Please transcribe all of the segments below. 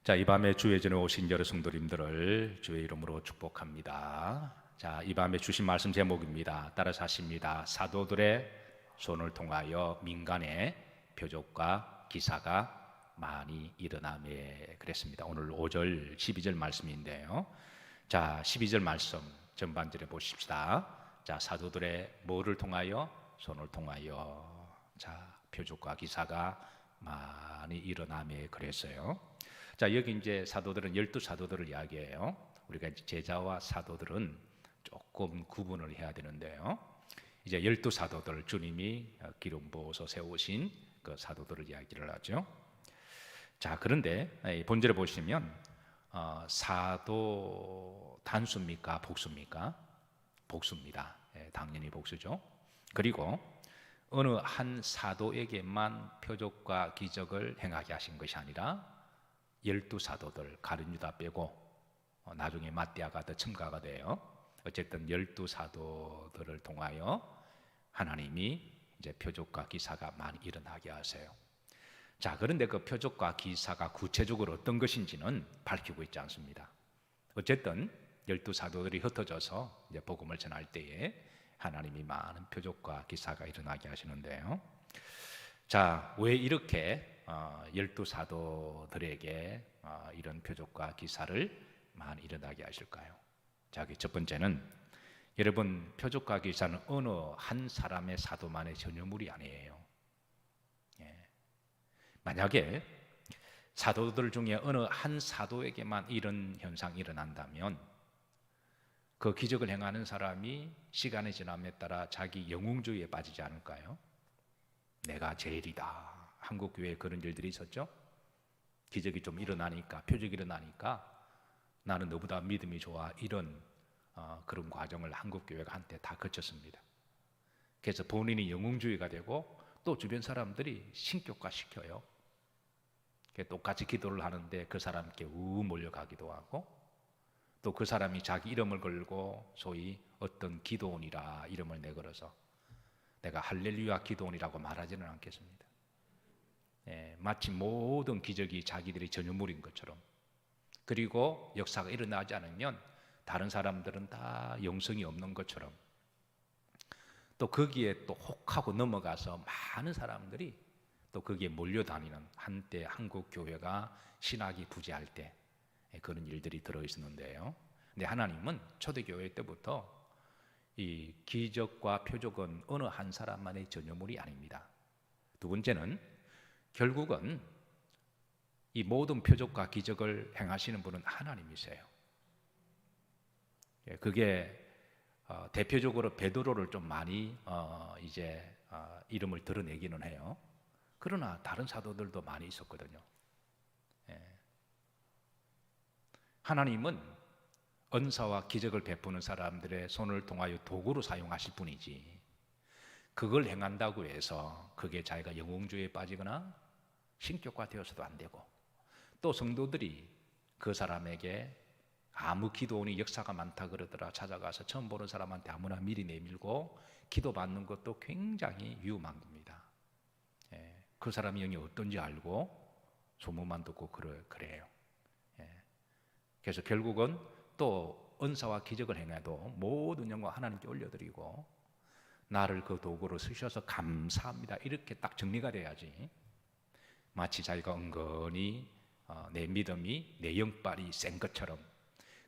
자, 이 밤에 주의 전에 오신 여러 성도님들을 주의 이름으로 축복합니다. 자, 이 밤에 주신 말씀 제목입니다. 따라서 하십니다. 사도들의 손을 통하여 민간의 표적과 기사가 많이 일어나매. 그랬습니다. 오늘 5절, 12절 말씀인데요. 자, 12절 말씀 전반절에 보십시다. 자, 사도들의 뭐를 통하여? 손을 통하여. 자, 표적과 기사가 많이 일어나매 그랬어요. 자, 여기 이제 사도들은 12사도들을 이야기해요. 우리가 이제 제자와 사도들은 조금 구분을 해야 되는데요. 이제 12사도들, 주님이 기름 부어서 세우신 그 사도들을 이야기를 하죠. 자, 그런데 본절에 보시면 사도 단수입니까? 복수입니까? 복수입니다. 당연히 복수죠. 그리고 어느 한 사도에게만 표적과 기적을 행하게 하신 것이 아니라 12사도들, 가룟 유다 빼고 나중에 마띠아가 더 첨가가 돼요. 어쨌든 12사도들을 통하여 하나님이 이제 표적과 기사가 많이 일어나게 하세요. 자, 그런데 그 표적과 기사가 구체적으로 어떤 것인지는 밝히고 있지 않습니다. 어쨌든 12사도들이 흩어져서 이제 복음을 전할 때에 하나님이 많은 표적과 기사가 일어나게 하시는데요. 자, 왜 이렇게 12사도들에게 이런 표적과 기사를 많이 일어나게 하실까요? 자, 첫 번째는 여러분, 표적과 기사는 어느 한 사람의 사도만의 전유물이 아니에요. 만약에 사도들 중에 어느 한 사도에게만 이런 현상이 일어난다면 그 기적을 행하는 사람이 시간이 지남에 따라 자기 영웅주의에 빠지지 않을까요? 내가 제일이다. 한국 교회에 그런 일들이 있었죠. 기적이 좀 일어나니까, 표적이 일어나니까 나는 너보다 믿음이 좋아. 이런 그런 과정을 한국 교회가 한때 다 거쳤습니다. 그래서 본인이 영웅주의가 되고 또 주변 사람들이 신격화 시켜요. 똑같이 기도를 하는데 그 사람께 몰려가기도 하고 또 그 사람이 자기 이름을 걸고 소위 어떤 기도원이라 이름을 내걸어서 내가 할렐루야 기도원이라고 말하지는 않겠습니다. 마치 모든 기적이 자기들의 전유물인 것처럼, 그리고 역사가 일어나지 않으면 다른 사람들은 다 영성이 없는 것처럼, 또 거기에 또 혹하고 넘어가서 많은 사람들이 또 거기에 몰려다니는, 한때 한국 교회가 신학이 부재할 때 그런 일들이 들어있었는데요. 근데 하나님은 초대교회 때부터 이 기적과 표적은 어느 한 사람만의 전유물이 아닙니다. 두 번째는 결국은 이 모든 표적과 기적을 행하시는 분은 하나님이세요. 그게 대표적으로 베드로를 좀 많이 이제 이름을 드러내기는 해요. 그러나 다른 사도들도 많이 있었거든요. 하나님은 은사와 기적을 베푸는 사람들의 손을 통하여 도구로 사용하실 뿐이지, 그걸 행한다고 해서 그게 자기가 영웅주의에 빠지거나 신격화되어서도 안 되고, 또 성도들이 그 사람에게 아무 기도원이 역사가 많다 그러더라 찾아가서 처음 보는 사람한테 아무나 미리 내밀고 기도받는 것도 굉장히 위험한 겁니다. 그 사람이 영이 어떤지 알고 소문만 듣고 그래요. 그래서 결국은 또 은사와 기적을 행해도 모든 영광 하나님께 올려드리고 나를 그 도구로 쓰셔서 감사합니다 이렇게 딱 정리가 돼야지, 마치 자기가 은근히 내 믿음이 내 영빨이 센 것처럼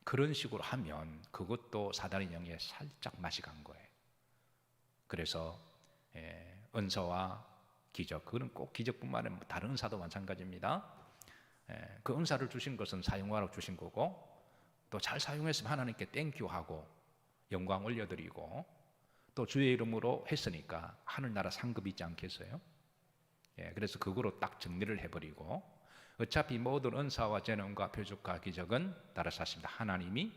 그런 식으로 하면 그것도 사단의 영에 살짝 맛이 간 거예요. 그래서 은사와 기적, 그건 꼭 기적뿐만 아니라 다른 은사도 마찬가지입니다. 그 은사를 주신 것은 사용하라고 주신 거고, 또 잘 사용했으면 하나님께 땡큐하고 영광 올려드리고, 또 주의 이름으로 했으니까 하늘나라 상급이 있지 않겠어요? 그래서 그거로 딱 정리를 해버리고, 어차피 모든 은사와 재능과 표적과 기적은 따라서 하십니다. 하나님이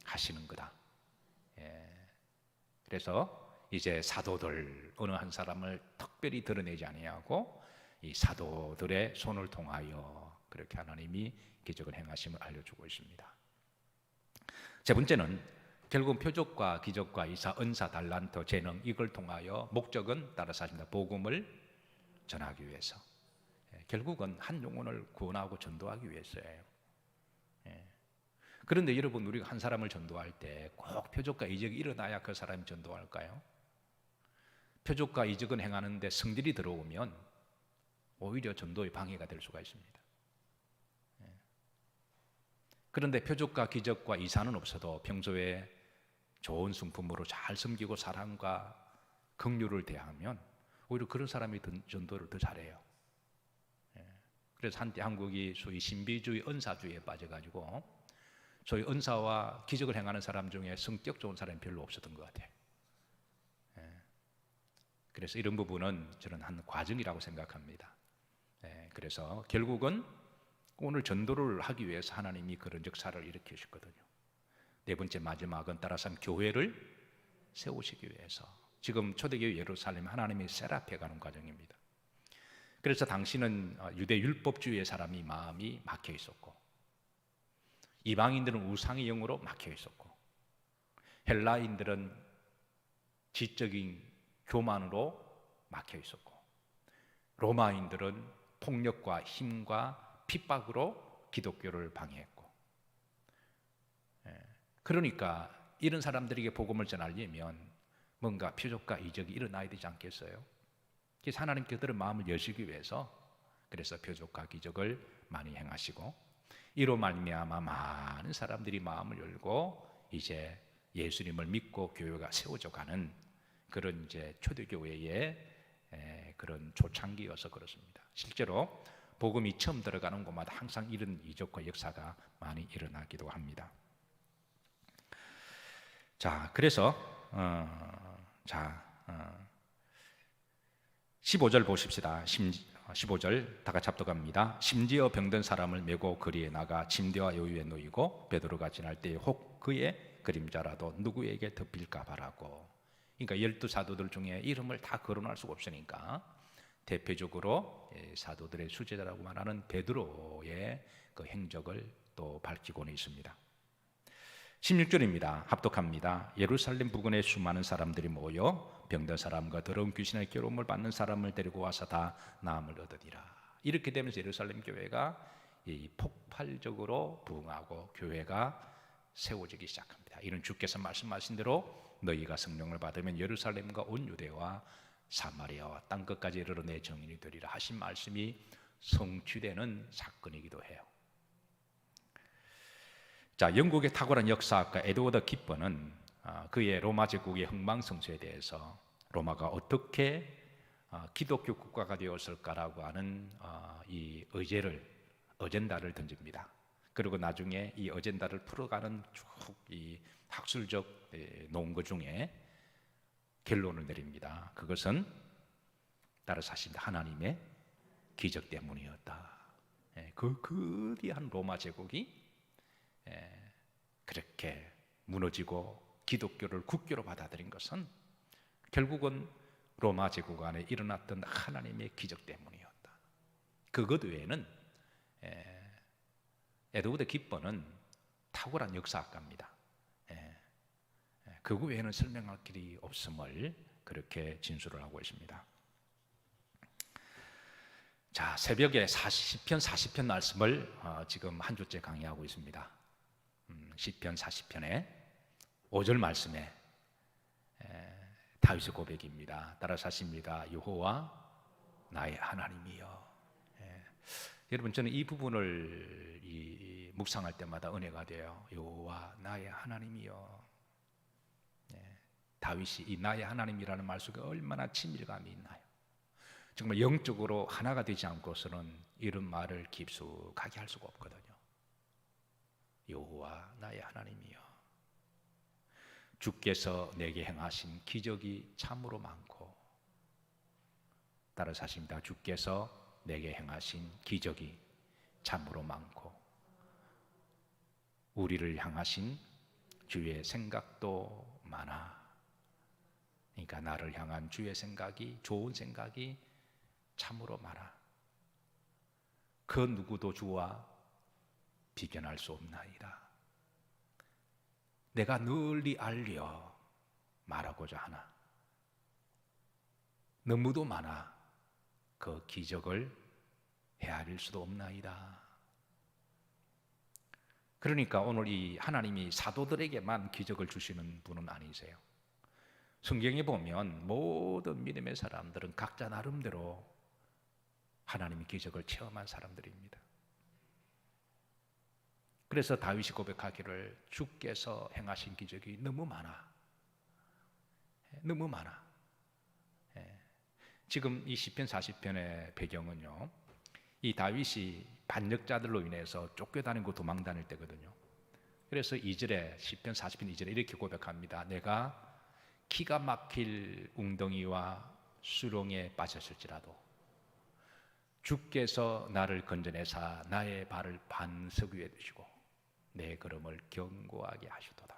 하시는 거다. 그래서 이제 사도들 어느 한 사람을 특별히 드러내지 아니하고 이 사도들의 손을 통하여 그렇게 하나님이 기적을 행하심을 알려주고 있습니다. 세 번째는 결국 표적과 기적과 이사, 은사, 달란트, 재능, 이걸 통하여 목적은 따라서 하십니다. 복음을 전하기 위해서. 결국은 한 영혼을 구원하고 전도하기 위해서예요. 예. 그런데 여러분, 우리가 한 사람을 전도할 때 꼭 표적과 이적이 일어나야 그 사람이 전도할까요? 표적과 이적은 행하는데 성질이 들어오면 오히려 전도의 방해가 될 수가 있습니다. 그런데 표적과 기적과 이사는 없어도 평소에 좋은 성품으로 잘 섬기고 사랑과 긍휼을 대하면 오히려 그런 사람이 전도를 더 잘해요. 그래서 한때 한국이 소위 신비주의, 은사주의에 빠져가지고 소위 은사와 기적을 행하는 사람 중에 성격 좋은 사람이 별로 없었던 것 같아요. 그래서 이런 부분은 저는 한 과정이라고 생각합니다. 그래서 결국은 오늘 전도를 하기 위해서 하나님이 그런 역사를 일으키셨거든요. 네 번째, 마지막은 따라서 교회를 세우시기 위해서 지금 초대교회 예루살렘 하나님이 세랍해가는 과정입니다. 그래서 당시는 유대 율법주의의 사람이 마음이 막혀 있었고, 이방인들은 우상의 영으로 막혀 있었고, 헬라인들은 지적인 교만으로 막혀 있었고, 로마인들은 폭력과 힘과 핍박으로 기독교를 방해했고, 그러니까 이런 사람들에게 복음을 전하려면 뭔가 표적과 이적이 일어나야 되지 않겠어요? 그래서 하나님께서 그들의 마음을 여시기 위해서 그래서 표적과 기적을 많이 행하시고, 이로 말미암아 많은 사람들이 마음을 열고 이제 예수님을 믿고 교회가 세워져 가는 그런 이제 초대교회의 그런 초창기여서 그렇습니다. 실제로 복음이 처음 들어가는 곳마다 항상 이런 이적과 역사가 많이 일어나기도 합니다. 자, 그래서 15절 보십시다. 15절 다 같이 합독합니다. 심지어 병든 사람을 메고 거리에 나가 침대와 여유에 놓이고 베드로가 지날 때에 혹 그의 그림자라도 누구에게 덮일까 바라고. 그러니까 12사도들 중에 이름을 다 거론할 수가 없으니까 대표적으로 사도들의 수제자라고 말하는 베드로의 그 행적을 또 밝히고는 있습니다. 16절입니다. 합독합니다. 예루살렘 부근에 수많은 사람들이 모여 병든 사람과 더러운 귀신의 괴로움을 받는 사람을 데리고 와서 다 나음을 얻으리라. 이렇게 되면서 예루살렘 교회가 폭발적으로 부흥하고 교회가 세워지기 시작합니다. 이는 주께서 말씀하신 대로 너희가 성령을 받으면 예루살렘과 온 유대와 사마리아와 땅 끝까지 이르러 내 증인이 되리라 하신 말씀이 성취되는 사건이기도 해요. 자, 영국의 탁월한 역사학가 에드워드 기퍼는 그의 로마 제국의 흥망성쇠에 대해서 로마가 어떻게 기독교 국가가 되었을까라고 하는 이 어젠다를 던집니다. 그리고 나중에 이 어젠다를 풀어가는 쭉 이 학술적 논거 중에 결론을 내립니다. 그것은 따라서 하신다. 하나님의 기적 때문이었다. 그 거대한 로마 제국이 그렇게 무너지고 기독교를 국교로 받아들인 것은 결국은 로마 제국 안에 일어났던 하나님의 기적 때문이었다. 그것 외에는 에드워드 기퍼는 탁월한 역사학가입니다. 그거 외에는 설명할 길이 없음을 그렇게 진술을 하고 있습니다. 자, 새벽에 시편 40편 말씀을 지금 한 주째 강의하고 있습니다. 시편 40편의 5절 말씀에 다윗의 고백입니다. 따라서 하십니다. 여호와 나의 하나님이여. 여러분, 저는 이 부분을 묵상할 때마다 은혜가 돼요. 여호와 나의 하나님이여. 다윗이 이 나의 하나님이라는 말 속에 얼마나 친밀감이 있나요? 정말 영적으로 하나가 되지 않고서는 이런 말을 깊숙하게 할 수가 없거든요. 여호와 나의 하나님이여. 주께서 내게 행하신 기적이 참으로 많고, 따라서 하십니다. 주께서 내게 행하신 기적이 참으로 많고, 우리를 향하신 주의 생각도 많아. 그러니까 나를 향한 주의 생각이, 좋은 생각이 참으로 많아. 그 누구도 주와 비견할 수 없나이다. 내가 널리 알려 말하고자 하나 너무도 많아 그 기적을 헤아릴 수도 없나이다. 그러니까 오늘 이 하나님이 사도들에게만 기적을 주시는 분은 아니세요. 성경에 보면 모든 믿음의 사람들은 각자 나름대로 하나님의 기적을 체험한 사람들입니다. 그래서 다윗이 고백하기를 주께서 행하신 기적이 너무 많아. 너무 많아. 지금 이 시편 40편의 배경은요, 이 다윗이 반역자들로 인해서 쫓겨다니고 도망다닐 때거든요. 그래서 2절에 시편 40편 2절에 이렇게 고백합니다. 내가 기가 막힐 웅덩이와 수렁에 빠졌을지라도 주께서 나를 건져내사 나의 발을 반석 위에 두시고 내 걸음을 견고하게 하시도다.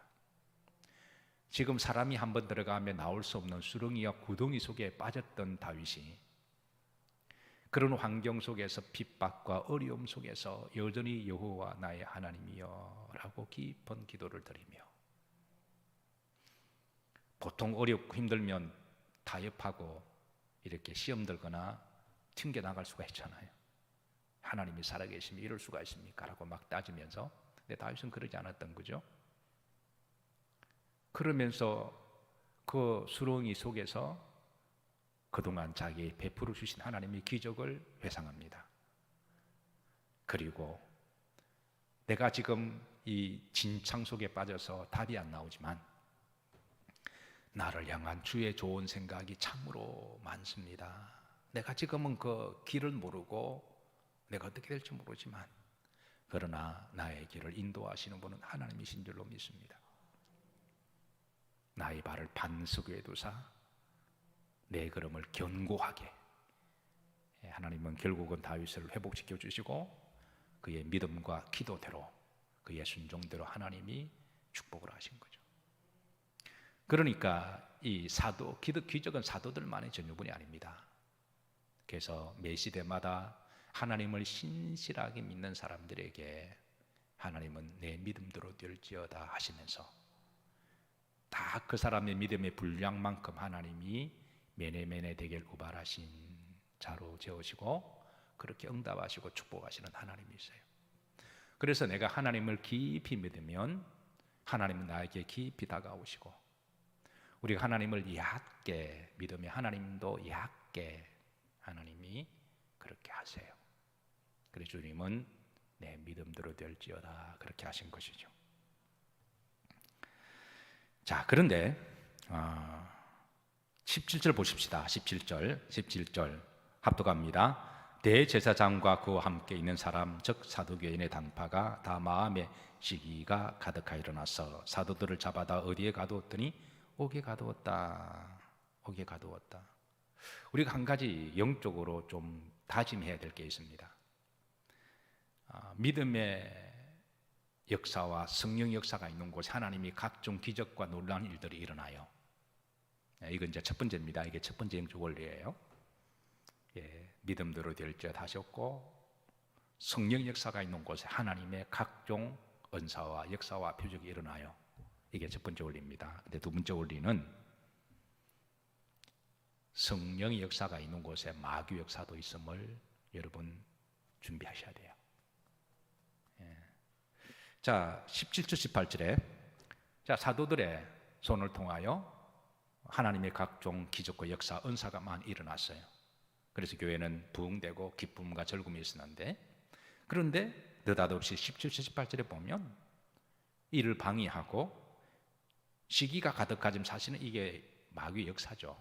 지금 사람이 한번 들어가면 나올 수 없는 수렁이와 구덩이 속에 빠졌던 다윗이 그런 환경 속에서 핍박과 어려움 속에서 여전히 여호와 나의 하나님이여 라고 깊은 기도를 드리며, 보통 어렵고 힘들면 타협하고 이렇게 시험 들거나 튕겨나갈 수가 있잖아요. 하나님이 살아계시면 이럴 수가 있습니까? 라고 막 따지면서. 근데 다윗은 그러지 않았던 거죠. 그러면서 그 수렁이 속에서 그동안 자기 베풀어 주신 하나님의 기적을 회상합니다. 그리고 내가 지금 이 진창 속에 빠져서 답이 안 나오지만 나를 향한 주의 좋은 생각이 참으로 많습니다. 내가 지금은 그 길을 모르고 내가 어떻게 될지 모르지만 그러나 나의 길을 인도하시는 분은 하나님이신 줄로 믿습니다. 나의 발을 반석 위에 두사 내 걸음을 견고하게. 하나님은 결국은 다윗을 회복시켜 주시고 그의 믿음과 기도대로, 그의 순종대로 하나님이 축복을 하신 거죠. 그러니까 이 사도, 기적은 사도들만의 전유분이 아닙니다. 그래서 매 시대마다 하나님을 신실하게 믿는 사람들에게 하나님은 내 믿음대로 될지어다 하시면서 다 그 사람의 믿음의 분량만큼 하나님이 메네메네 되길 우발하신 자로 재우시고 그렇게 응답하시고 축복하시는 하나님이세요. 그래서 내가 하나님을 깊이 믿으면 하나님은 나에게 깊이 다가오시고, 우리가 하나님을 얕게 믿으면 하나님도 얕게 하나님이 그렇게 하세요. 그래서 주님은 내 믿음대로 될지어다 그렇게 하신 것이죠. 자, 그런데 17절 보십시다. 17절 합독합니다. 대제사장과 그와 함께 있는 사람 즉 사두개인의 당파가 다 마음에 시기가 가득하여 일어나서 사도들을 잡아다 어디에 가두었더니 옥에 가두었다. 옥에 가두었다. 우리가 한 가지 영적으로 좀 다짐해야 될 게 있습니다. 믿음의 역사와 성령 역사가 있는 곳에 하나님이 각종 기적과 놀라운 일들이 일어나요. 이건 이제 첫 번째입니다. 이게 첫 번째 영적 원리예요. 믿음대로 될지어다 하셨고, 성령 역사가 있는 곳에 하나님의 각종 은사와 역사와 표적이 일어나요. 이게 첫 번째 원리입니다. 근데 두 번째 원리는 성령의 역사가 있는 곳에 마귀 역사도 있음을 여러분 준비하셔야 돼요. 자, 17절 18절에 자, 사도들의 손을 통하여 하나님의 각종 기적과 역사, 은사가 많이 일어났어요. 그래서 교회는 부흥되고 기쁨과 즐거움이 있었는데, 그런데 느닷없이 17절 18절에 보면 이를 방해하고 시기가 가득하지만 사실은 이게 마귀의 역사죠.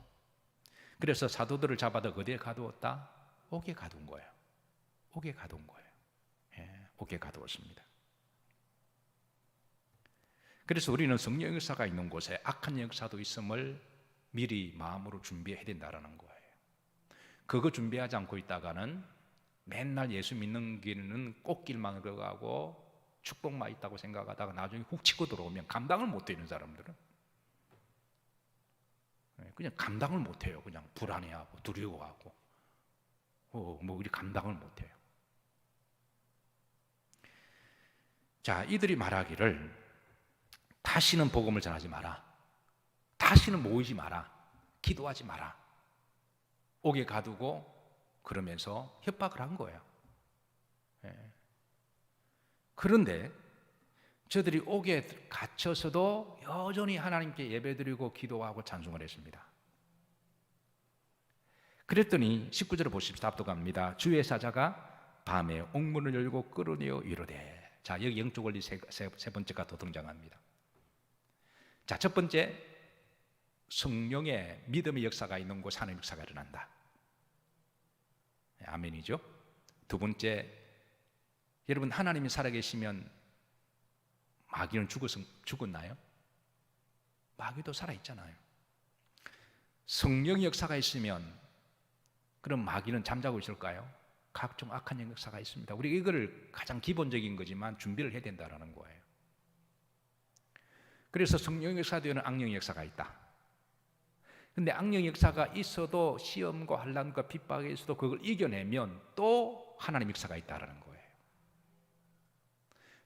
그래서 사도들을 잡아다 어디에 가두었다? 옥에 가둔 거예요. 옥에 가둔 거예요. 옥에 가두었습니다. 그래서 우리는 성령 역사가 있는 곳에 악한 역사도 있음을 미리 마음으로 준비해야 된다는 거예요. 그거 준비하지 않고 있다가는 맨날 예수 믿는 길은 꽃길만 걸어가고 축복만 있다고 생각하다가 나중에 훅 치고 들어오면 감당을 못 해요. 사람들은 그냥 감당을 못 해요. 그냥 불안해하고 두려워하고 뭐 우리 감당을 못 해요. 자, 이들이 말하기를 다시는 복음을 전하지 마라. 다시는 모이지 마라. 기도하지 마라. 옥에 가두고 그러면서 협박을 한 거예요. 그런데 저들이 옥에 갇혀서도 여전히 하나님께 예배드리고 기도하고 찬송을 했습니다. 그랬더니 19절을 보십시오. 압도갑니다. 주의 사자가 밤에 옥문을 열고 끌어내어 이르되. 자, 여기 영적 원리 세 번째가 더 등장합니다. 자, 첫 번째, 성령의 믿음의 역사가 있는 곳 하나님의 역사가 일어난다. 아멘이죠. 두 번째, 여러분 하나님이 살아계시면 마귀는 죽었나요? 마귀도 살아있잖아요. 성령의 역사가 있으면 그럼 마귀는 잠자고 있을까요? 각종 악한 역사가 있습니다. 우리가 이거를 가장 기본적인 거지만 준비를 해야 된다는 거예요. 그래서 성령의 역사도 있는 악령의 역사가 있다. 근데 악령 역사가 있어도 시험과 환난과 핍박에 있어도 그걸 이겨내면 또 하나님 역사가 있다는 거예요.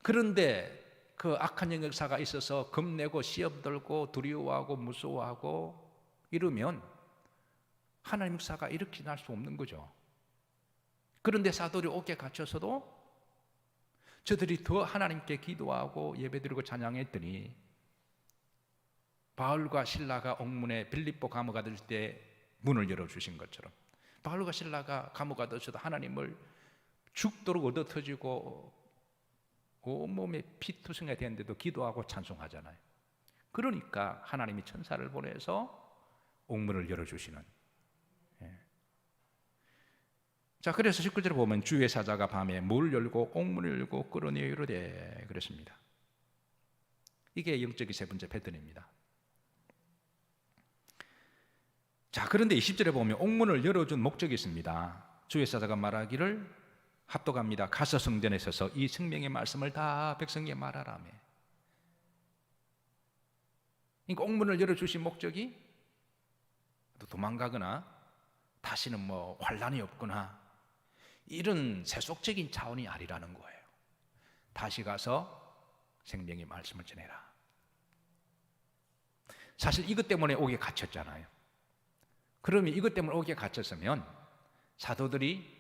그런데 그 악한 역사가 있어서 겁내고 시험 들고 두려워하고 무서워하고 이러면 하나님 역사가 이렇게 날 수 없는 거죠. 그런데 사도들이 옥에 갇혀서도 저들이 더 하나님께 기도하고 예배드리고 찬양했더니 바울과 실라가 옥문에 빌립보 감옥 닫을 때 문을 열어주신 것처럼 바울과 실라가 감옥 닫으셔도 하나님을 죽도록 얻어터지고 온몸에 피투성이 되는데도 기도하고 찬송하잖아요. 그러니까 하나님이 천사를 보내서 옥문을 열어주시는. 자, 그래서 19절에 보면 주의 사자가 밤에 문을 열고 옥문을 열고 끌어내어 이르되 그랬습니다. 이게 영적인 세 번째 패턴입니다. 자, 그런데 20절에 보면 옥문을 열어준 목적이 있습니다. 주의 사자가 말하기를 합독합니다. 가서 성전에 서서 이 생명의 말씀을 다 백성에게 말하라며. 그러니까 옥문을 열어주신 목적이 도망가거나 다시는 뭐 환난이 없거나 이런 세속적인 차원이 아니라는 거예요. 다시 가서 생명의 말씀을 전해라. 사실 이것 때문에 옥에 갇혔잖아요. 그러면 이것 때문에 옥에 갇혔으면 사도들이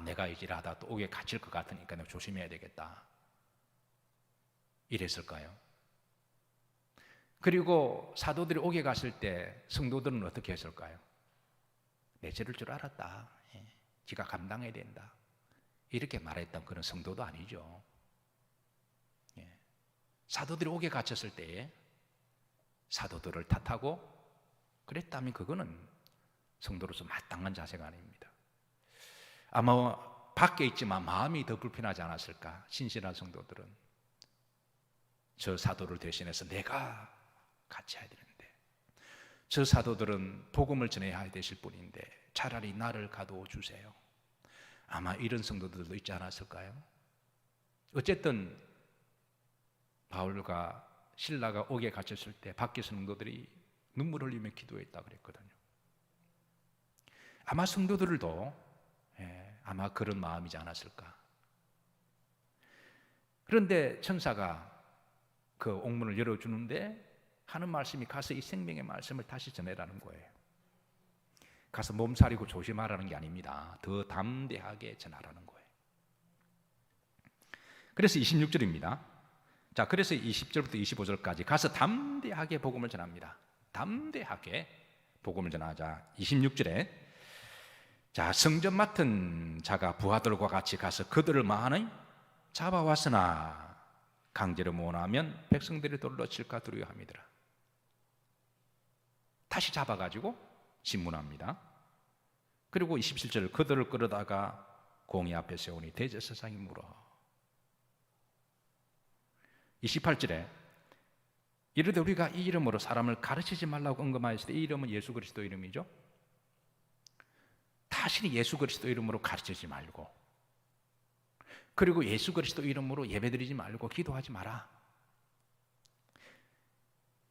내가 이질하다 또 옥에 갇힐 것 같으니까 내가 조심해야 되겠다 이랬을까요? 그리고 사도들이 옥에 갔을 때 성도들은 어떻게 했을까요? 내 죄를 줄 알았다. 지가 감당해야 된다. 이렇게 말했던 그런 성도도 아니죠. 사도들이 옥에 갇혔을 때에 사도들을 탓하고 그랬다면 그거는 성도로서 마땅한 자세가 아닙니다. 아마 밖에 있지만 마음이 더 불편하지 않았을까? 신실한 성도들은 저 사도를 대신해서 내가 같이 해야 되는데 저 사도들은 복음을 전해야 되실 분인데 차라리 나를 가두어 주세요. 아마 이런 성도들도 있지 않았을까요? 어쨌든 바울과 실라가 옥에 갇혔을 때 밖에 성도들이 눈물 흘리며 기도했다 그랬거든요. 아마 성도들도 아마 그런 마음이지 않았을까. 그런데 천사가 그 옥문을 열어주는데 하는 말씀이 가서 이 생명의 말씀을 다시 전해라는 거예요. 가서 몸살이고 조심하라는 게 아닙니다. 더 담대하게 전하라는 거예요. 그래서 26절입니다. 자, 그래서 20절부터 25절까지 가서 담대하게 복음을 전합니다. 담대하게 복음을 전하자. 26절에 자, 성전 맡은 자가 부하들과 같이 가서 그들을 많이 잡아왔으나 강제로 모으면 백성들이 돌로 칠까 두려워함이더라. 다시 잡아가지고 신문합니다. 그리고 27절 그들을 끌어다가 공의 앞에 세우니 대제사장이 물어. 28절에 이르되 우리가 이 이름으로 사람을 가르치지 말라고 언급하였을 때 이 이름은 예수 그리스도 이름이죠. 다시는 예수 그리스도 이름으로 가르치지 말고 그리고 예수 그리스도 이름으로 예배드리지 말고 기도하지 마라.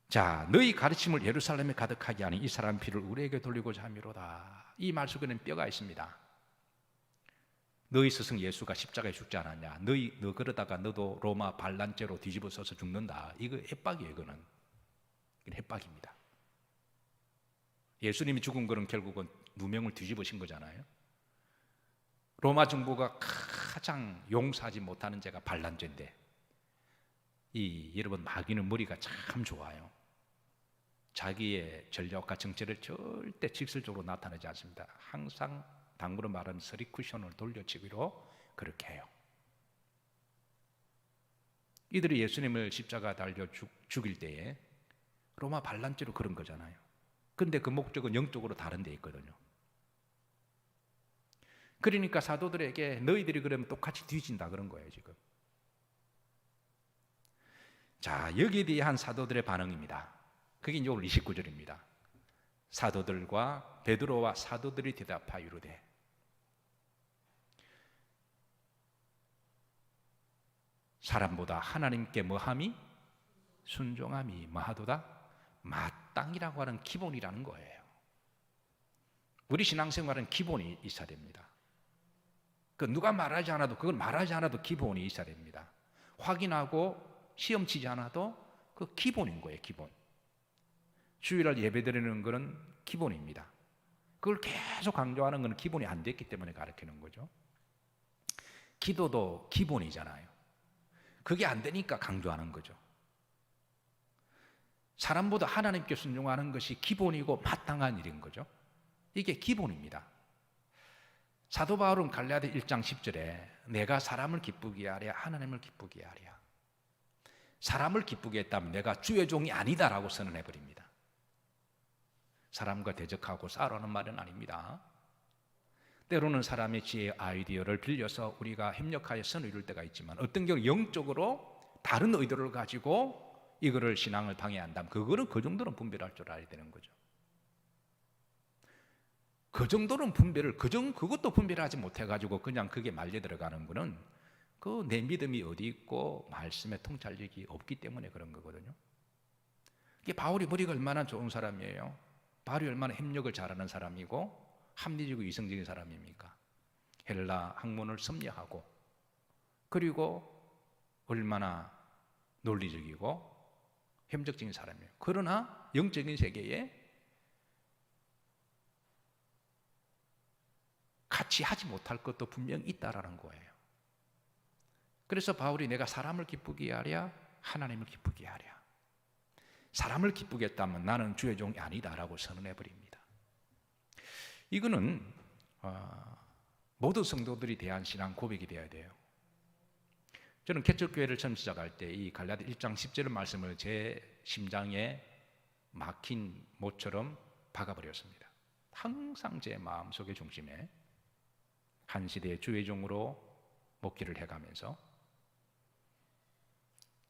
자, 너희 가르침을 예루살렘에 가득하게 하니 이 사람 피를 우리에게 돌리고자 함이로다. 이 말 속에는 뼈가 있습니다. 너희 스승 예수가 십자가에 죽지 않았냐? 너 그러다가 너도 로마 반란죄로 뒤집어서서 죽는다. 이거 협박이에요. 이거는 협박입니다. 예수님이 죽은 거는 결국은 누명을 뒤집으신 거잖아요. 로마 정부가 가장 용서하지 못하는 죄가 반란죄인데, 여러분, 마귀는 머리가 참 좋아요. 자기의 전략과 정체를 절대 직설적으로 나타내지 않습니다. 항상 당구로 말하는 서리 쿠션을 돌려치기로 그렇게 해요. 이들이 예수님을 십자가 달려 죽일 때에 로마 반란죄로 그런 거잖아요. 근데 그 목적은 영적으로 다른 데 있거든요. 그러니까 사도들에게 너희들이 그러면 똑같이 뒤진다 그런 거예요, 지금. 자, 여기에 대한 사도들의 반응입니다. 그게 이제 오늘 29절입니다. 사도들과 베드로와 사도들이 대답하여 이르되, 사람보다 하나님께 뭐함이? 순종함이 뭐하도다? 마땅이라고 하는 기본이라는 거예요. 우리 신앙생활은 기본이 있어야 됩니다. 그 누가 말하지 않아도, 그건 말하지 않아도 기본이 있어야 됩니다. 확인하고 시험 치지 않아도 그 기본인 거예요, 기본. 주일날 예배드리는 것은 기본입니다. 그걸 계속 강조하는 것은 기본이 안 됐기 때문에 가르치는 거죠. 기도도 기본이잖아요. 그게 안 되니까 강조하는 거죠. 사람보다 하나님께 순종하는 것이 기본이고 마땅한 일인 거죠. 이게 기본입니다. 사도 바울은 갈라디아 1장 10절에 내가 사람을 기쁘게 하랴 하나님을 기쁘게 하랴, 사람을 기쁘게 했다면 내가 주의 종이 아니다라고 선언해 버립니다. 사람과 대적하고 싸우라는 말은 아닙니다. 때로는 사람의 지혜의 아이디어를 빌려서 우리가 협력하여 선을 이룰 때가 있지만, 어떤 경우 영적으로 다른 의도를 가지고 이거를 신앙을 방해한다면 그거는 그 정도는 분별할 줄 알아야 되는 거죠. 그 정도는 분별을, 그것도 분별하지 못해가지고 그냥 그게 말려 들어가는 거는 그 내 믿음이 어디 있고 말씀의 통찰력이 없기 때문에 그런 거거든요. 이게 바울이 머리가 얼마나 좋은 사람이에요. 바울이 얼마나 협력을 잘하는 사람이고 합리적이고 이성적인 사람입니까? 헬라 학문을 섭렵하고, 그리고 얼마나 논리적이고 협력적인 사람이에요. 그러나 영적인 세계에 같이 하지 못할 것도 분명히 있다라는 거예요. 그래서 바울이 내가 사람을 기쁘게 하랴 하나님을 기쁘게 하랴, 사람을 기쁘게 했다면 나는 주의 종이 아니다라고 선언해 버립니다. 이거는 모든 성도들이 대한 신앙 고백이 되어야 돼요. 저는 개척교회를 처음 시작할 때 이 갈라디아 1장 10절 말씀을 제 심장에 막힌 못처럼 박아버렸습니다. 항상 제 마음속의 중심에 한 시대의 주의 종으로 목회를 해가면서,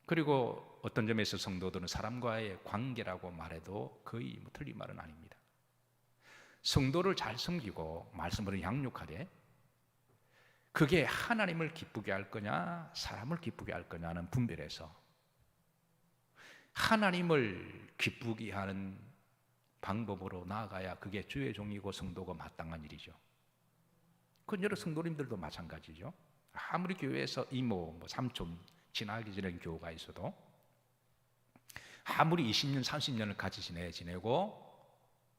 그리고 어떤 점에서 성도들은 사람과의 관계라고 말해도 거의 틀린 말은 아닙니다. 성도를 잘 섬기고 말씀을 양육하되 그게 하나님을 기쁘게 할 거냐 사람을 기쁘게 할 거냐는 분별해서 하나님을 기쁘게 하는 방법으로 나아가야 그게 주의 종이고 성도가 마땅한 일이죠. 그건 여러 성도님들도 마찬가지죠. 아무리 교회에서 이모, 삼촌 지나기 전에 교우가 있어도, 아무리 20년, 30년을 같이 지내고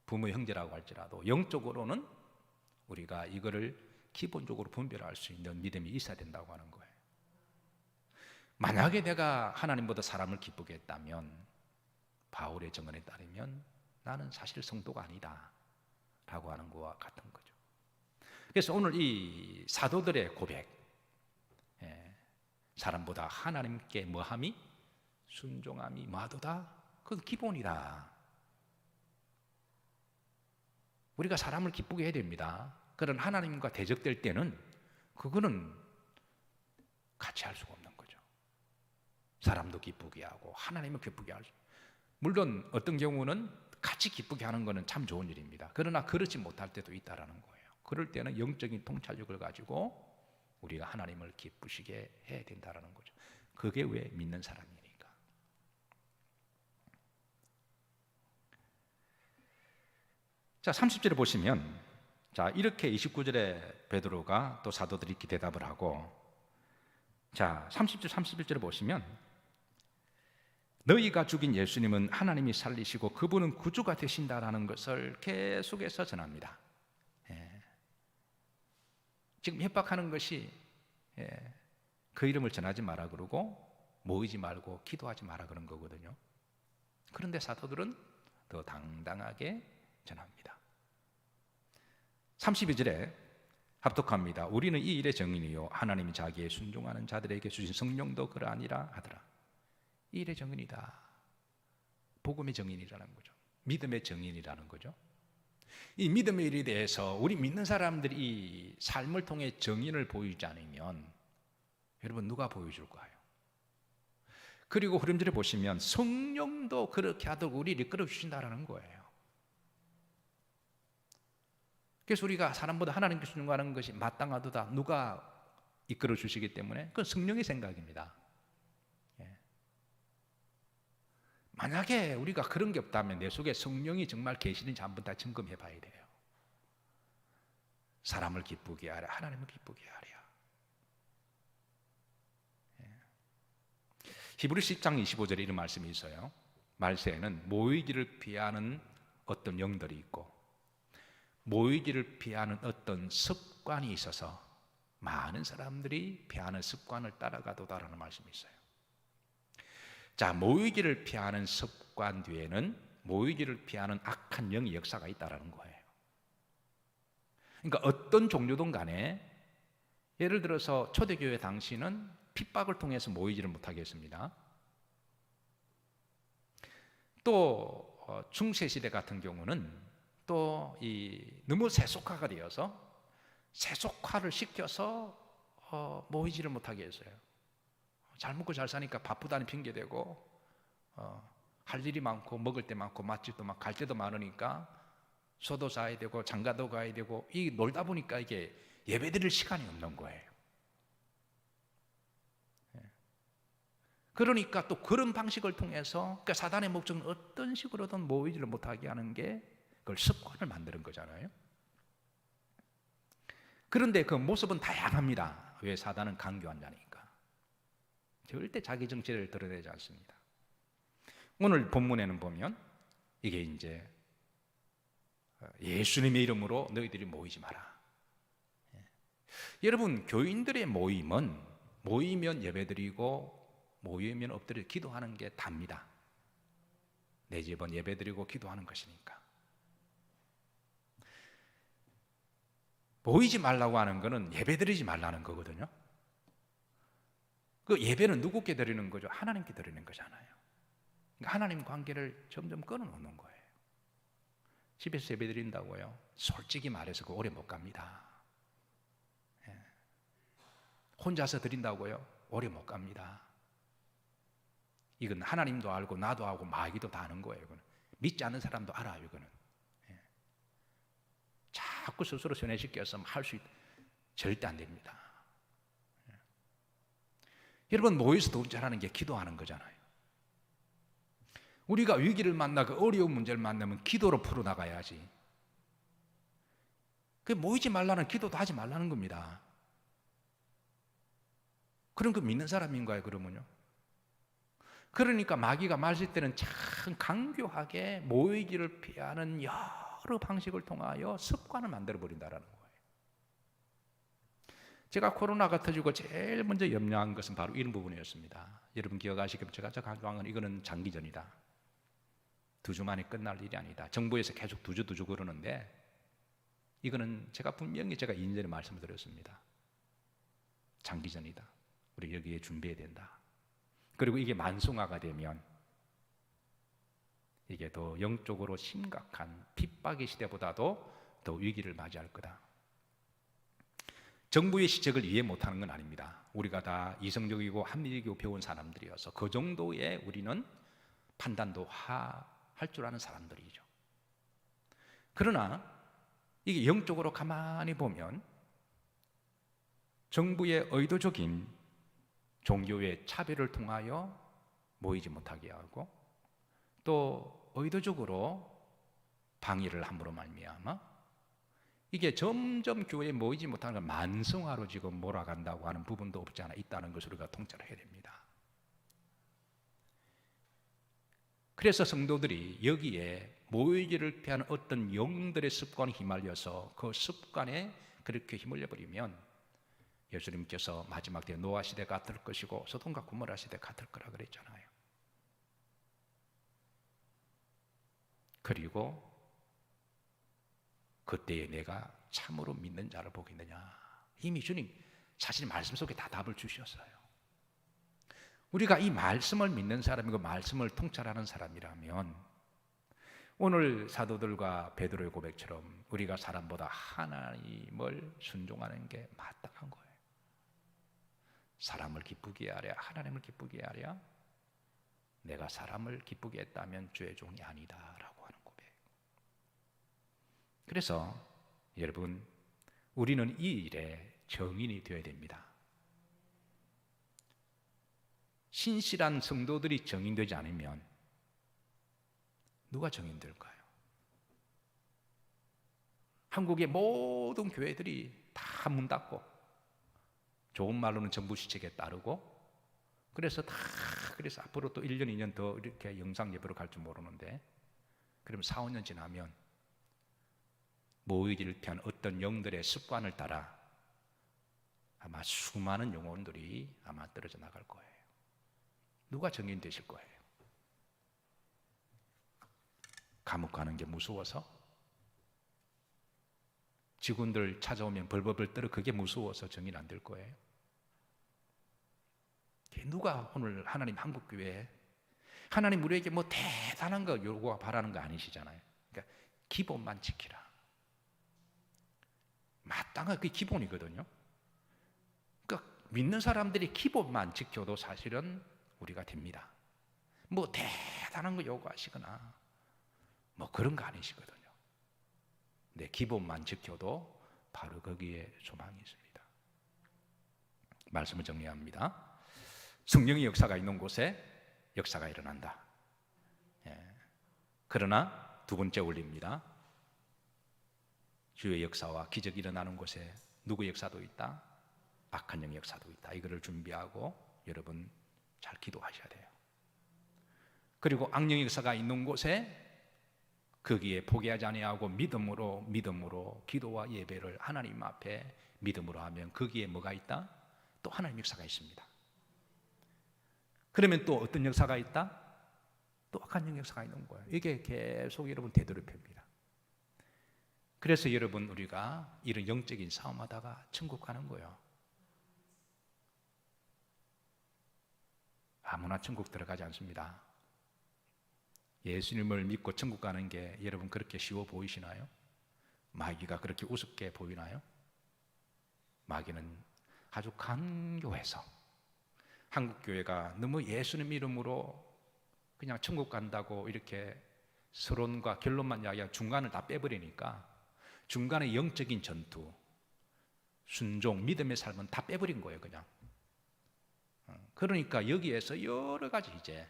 부모 형제라고 할지라도 영적으로는 우리가 이거를 기본적으로 분별할 수 있는 믿음이 있어야 된다고 하는 거예요. 만약에 내가 하나님보다 사람을 기쁘게 했다면, 바울의 증언에 따르면 나는 사실 성도가 아니다 라고 하는 것과 같은 거죠. 그래서 오늘 이 사도들의 고백, 사람보다 하나님께 뭐함이? 순종함이 뭐하도다? 그건 기본이다. 우리가 사람을 기쁘게 해야 됩니다. 그런 하나님과 대적될 때는 그거는 같이 할 수가 없는 거죠. 사람도 기쁘게 하고 하나님을 기쁘게 할 수. 물론 어떤 경우는 같이 기쁘게 하는 것은 참 좋은 일입니다. 그러나 그렇지 못할 때도 있다라는 거예요. 그럴 때는 영적인 통찰력을 가지고 우리가 하나님을 기쁘시게 해야 된다라는 거죠. 그게 왜 믿는 사람이니까. 자, 30절에 보시면, 자, 이렇게 29절에 베드로가 또 사도들이 이렇게 대답을 하고, 자, 30절 31절에 보시면 너희가 죽인 예수님은 하나님이 살리시고 그분은 구주가 되신다라는 것을 계속해서 전합니다. 지금 협박하는 것이 그 이름을 전하지 마라 그러고 모이지 말고 기도하지 마라 그런 거거든요. 그런데 사도들은 더 당당하게 전합니다. 32절에 합독합니다. 우리는 이 일의 증인이요 하나님이 자기의 순종하는 자들에게 주신 성령도 그러하니라 하더라. 이 일의 증인이다. 복음의 증인이라는 거죠. 믿음의 증인이라는 거죠. 이 믿음의 일에 대해서 우리 믿는 사람들이 이 삶을 통해 증인을 보이지 않으면 여러분 누가 보여줄까요? 그리고 흐름들을 보시면 성령도 그렇게 하도록 우리를 이끌어 주신다라는 거예요. 그래서 우리가 사람보다 하나님께 순종하는 것이 마땅하도다. 누가 이끌어 주시기 때문에 그건 성령의 생각입니다. 만약에 우리가 그런 게 없다면 내 속에 성령이 정말 계시는지 한번 다 점검해 봐야 돼요. 사람을 기쁘게 하랴 하나님을 기쁘게 하랴. 히브리서 10장 25절에 이런 말씀이 있어요. 말세에는 모이기를 피하는 어떤 영들이 있고 모이기를 피하는 어떤 습관이 있어서 많은 사람들이 피하는 습관을 따라가도다라는 말씀이 있어요. 자, 모이기를 피하는 습관 뒤에는 모이기를 피하는 악한 영의 역사가 있다라는 거예요. 그러니까 어떤 종류든 간에 예를 들어서 초대교회 당시는 핍박을 통해서 모이지를 못하게 했습니다. 또 중세시대 같은 경우는 또 너무 세속화가 되어서 세속화를 시켜서 모이지를 못하게 했어요. 잘 먹고 잘 사니까 바쁘다는 핑계대고 할 일이 많고 먹을 때 많고 맛집도 막 갈 때도 많으니까 소도 사야 되고 장가도 가야 되고 이 놀다 보니까 이게 예배드릴 시간이 없는 거예요. 그러니까 또 그런 방식을 통해서 그러니까 사단의 목적은 어떤 식으로든 모이지를 못하게 하는 게 그걸 습관을 만드는 거잖아요. 그런데 그 모습은 다양합니다. 왜? 사단은 강교한 자니까. 절대 자기 정체를 드러내지 않습니다. 오늘 본문에는 보면 이게 이제 예수님의 이름으로 너희들이 모이지 마라. 여러분, 교인들의 모임은 모이면 예배드리고 모이면 엎드려 기도하는 게 답니다. 내 집은 예배드리고 기도하는 것이니까. 모이지 말라고 하는 거는 예배드리지 말라는 거거든요. 그 예배는 누구께 드리는 거죠? 하나님께 드리는 거잖아요. 그러니까 하나님 관계를 점점 끊어놓는 거예요. 집에서 예배 드린다고요? 솔직히 말해서 그 오래 못 갑니다. 혼자서 드린다고요? 오래 못 갑니다. 이건 하나님도 알고 나도 알고 마귀도 다 아는 거예요. 이거는. 믿지 않는 사람도 알아요. 이거는. 자꾸 스스로 세뇌시켜서 할 수 절대 안 됩니다. 여러분, 모여서 더 잘하는 게 기도하는 거잖아요. 우리가 위기를 만나고 어려운 문제를 만나면 기도로 풀어나가야지. 그 모이지 말라는 기도도 하지 말라는 겁니다. 그럼 그 믿는 사람인가요, 그러면요? 그러니까 마귀가 말실 때는 참 강교하게 모이기를 피하는 여러 방식을 통하여 습관을 만들어버린다는 거예요. 제가 코로나가 터지고 제일 먼저 염려한 것은 바로 이런 부분이었습니다. 여러분 기억하시겠지만 제가 강조한 건 이거는 장기전이다. 2주 만에 끝날 일이 아니다. 정부에서 계속 2주 그러는데 이거는 제가 분명히 제가 2년 전에 말씀을 드렸습니다. 장기전이다. 우리 여기에 준비해야 된다. 그리고 이게 만성화가 되면 이게 더 영적으로 심각한 핍박의 시대보다도 더 위기를 맞이할 거다. 정부의 시책을 이해 못하는 건 아닙니다. 우리가 다 이성적이고 합리적이고 배운 사람들이어서 그 정도의 우리는 판단도 할 줄 아는 사람들이죠. 그러나 이게 영적으로 가만히 보면 정부의 의도적인 종교의 차별을 통하여 모이지 못하게 하고 또 의도적으로 방해를 함으로 말미암아 이게 점점 교회에 모이지 못하는 걸 만성화로 지금 몰아간다고 하는 부분도 없지 않아 있다는 것을 우리가 통찰을 해야 됩니다. 그래서 성도들이 여기에 모이기를 피하는 어떤 영들의 습관에 휘말려서 그 습관에 그렇게 힘을 내버리면 예수님께서 마지막 때 노아 시대가 같을 것이고 소돔과 고모라 시대가 같을 거라 그랬잖아요. 그리고 그때에 내가 참으로 믿는 자를 보겠느냐. 이미 주님 사실 말씀 속에 다 답을 주셨어요. 우리가 이 말씀을 믿는 사람이고 말씀을 통찰하는 사람이라면 오늘 사도들과 베드로의 고백처럼 우리가 사람보다 하나님을 순종하는 게 마땅한 거예요. 사람을 기쁘게 하랴 하나님을 기쁘게 하랴. 내가 사람을 기쁘게 했다면 주의 종이 아니다라고 하는 고백. 그래서 여러분, 우리는 이 일에 정인이 되어야 됩니다. 신실한 성도들이 정인되지 않으면 누가 정인될까요? 한국의 모든 교회들이 다 문 닫고 좋은 말로는 정부 시책에 따르고 그래서 앞으로 또 1년, 2년 더 이렇게 영상 예배로 갈 줄 모르는데 그러면 4, 5년 지나면 모이질 편 어떤 영들의 습관을 따라 아마 수많은 영혼들이 아마 떨어져 나갈 거예요. 누가 정인 되실 거예요? 감옥 가는 게 무서워서? 직원들 찾아오면 벌벌벌 떨어 그게 무서워서 정인 안 될 거예요? 누가 오늘 하나님 한국교회에 하나님 우리에게 뭐 대단한 거 요구와 바라는 거 아니시잖아요. 그러니까 기본만 지키라. 마땅한 그게 기본이거든요. 그러니까 믿는 사람들이 기본만 지켜도 사실은 우리가 됩니다. 뭐 대단한 거 요구하시거나 뭐 그런 거 아니시거든요. 네, 기본만 지켜도 바로 거기에 소망이 있습니다. 말씀을 정리합니다. 성령의 역사가 있는 곳에 역사가 일어난다. 그러나 두 번째 원리입니다. 주의 역사와 기적이 일어나는 곳에 누구 역사도 있다? 악한 영의 역사도 있다. 이거를 준비하고 여러분 잘 기도하셔야 돼요. 그리고 악령의 역사가 있는 곳에 거기에 포기하지 아니하고 믿음으로 기도와 예배를 하나님 앞에 믿음으로 하면 거기에 뭐가 있다? 또 하나님 역사가 있습니다. 그러면 또 어떤 역사가 있다? 또 악한 영 역사가 있는 거예요. 이게 계속 여러분 되돌이표입니다. 그래서 여러분 우리가 이런 영적인 싸움하다가 천국 가는 거예요. 아무나 천국 들어가지 않습니다. 예수님을 믿고 천국 가는 게 여러분 그렇게 쉬워 보이시나요? 마귀가 그렇게 우습게 보이나요? 마귀는 아주 간교해서 한국교회가 너무 예수님 이름으로 그냥 천국 간다고 이렇게 서론과 결론만 이야기하고 중간을 다 빼버리니까 중간에 영적인 전투, 순종, 믿음의 삶은 다 빼버린 거예요, 그냥. 그러니까 여기에서 여러 가지 이제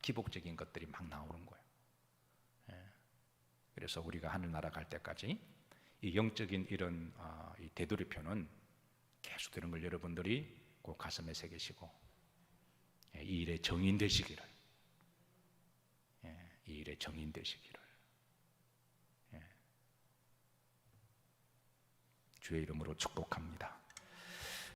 기복적인 것들이 막 나오는 거예요. 그래서 우리가 하늘나라 갈 때까지 이 영적인 이런 이 되돌이표는 계속 되는 걸 여러분들이 꼭 가슴에 새기시고 이 일에 정인 되시기를, 이 일에 정인 되시기를 주의 이름으로 축복합니다.